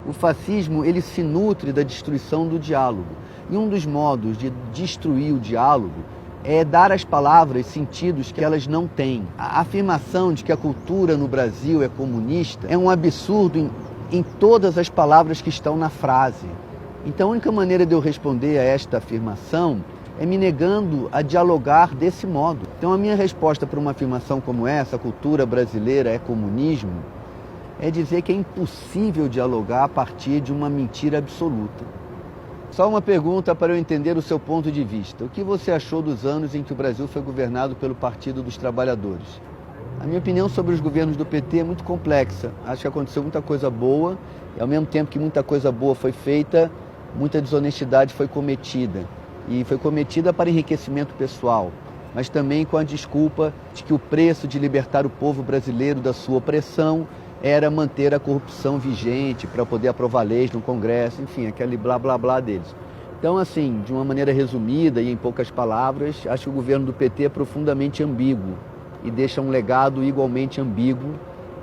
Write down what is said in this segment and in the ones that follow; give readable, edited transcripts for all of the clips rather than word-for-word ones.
O fascismo, ele se nutre da destruição do diálogo. E um dos modos de destruir o diálogo é dar às palavras sentidos que elas não têm. A afirmação de que a cultura no Brasil é comunista é um absurdo em todas as palavras que estão na frase. Então a única maneira de eu responder a esta afirmação é me negando a dialogar desse modo. Então a minha resposta para uma afirmação como essa, a cultura brasileira é comunismo, é dizer que é impossível dialogar a partir de uma mentira absoluta. Só uma pergunta para eu entender o seu ponto de vista. O que você achou dos anos em que o Brasil foi governado pelo Partido dos Trabalhadores? A minha opinião sobre os governos do PT é muito complexa. Acho que aconteceu muita coisa boa e, ao mesmo tempo que muita coisa boa foi feita, muita desonestidade foi cometida. E foi cometida para enriquecimento pessoal, mas também com a desculpa de que o preço de libertar o povo brasileiro da sua opressão era manter a corrupção vigente para poder aprovar leis no Congresso, enfim, aquele blá blá blá deles. Então, assim, de uma maneira resumida e em poucas palavras, acho que o governo do PT é profundamente ambíguo e deixa um legado igualmente ambíguo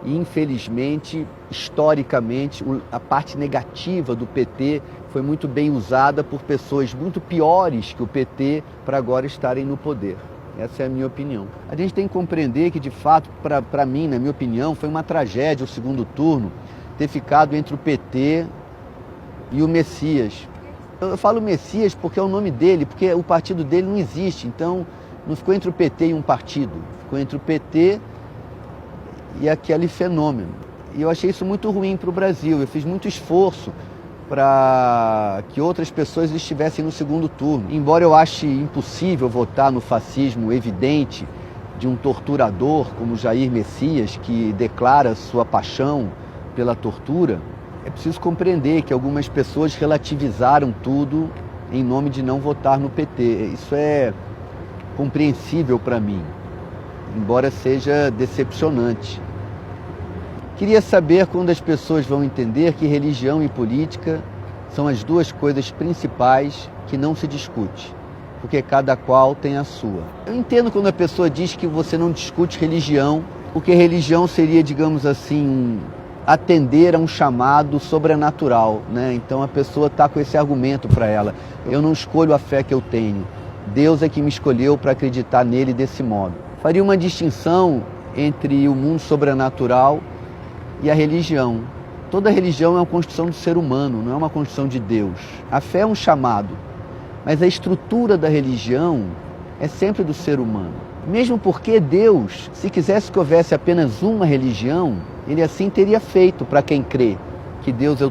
e, infelizmente, historicamente, a parte negativa do PT foi muito bem usada por pessoas muito piores que o PT para agora estarem no poder. Essa é a minha opinião. A gente tem que compreender que, de fato, para mim, na minha opinião, foi uma tragédia o segundo turno ter ficado entre o PT e o Messias. Eu falo Messias porque é o nome dele, porque o partido dele não existe. Então, não ficou entre o PT e um partido. Ficou entre o PT e aquele fenômeno. E eu achei isso muito ruim para o Brasil. Eu fiz muito esforço para que outras pessoas estivessem no segundo turno. Embora eu ache impossível votar no fascismo evidente de um torturador como Jair Messias, que declara sua paixão pela tortura, é preciso compreender que algumas pessoas relativizaram tudo em nome de não votar no PT. Isso é compreensível para mim, embora seja decepcionante. Queria saber quando as pessoas vão entender que religião e política são as duas coisas principais que não se discute, porque cada qual tem a sua. Eu entendo quando a pessoa diz que você não discute religião, porque religião seria, digamos assim, atender a um chamado sobrenatural, né? Então a pessoa está com esse argumento para ela. Eu não escolho a fé que eu tenho. Deus é que me escolheu para acreditar nele desse modo. Faria uma distinção entre o mundo sobrenatural e a religião. Toda religião é uma construção do ser humano, não é uma construção de Deus. A fé é um chamado, mas a estrutura da religião é sempre do ser humano. Mesmo porque Deus, se quisesse que houvesse apenas uma religião, ele assim teria feito para quem crê que Deus é o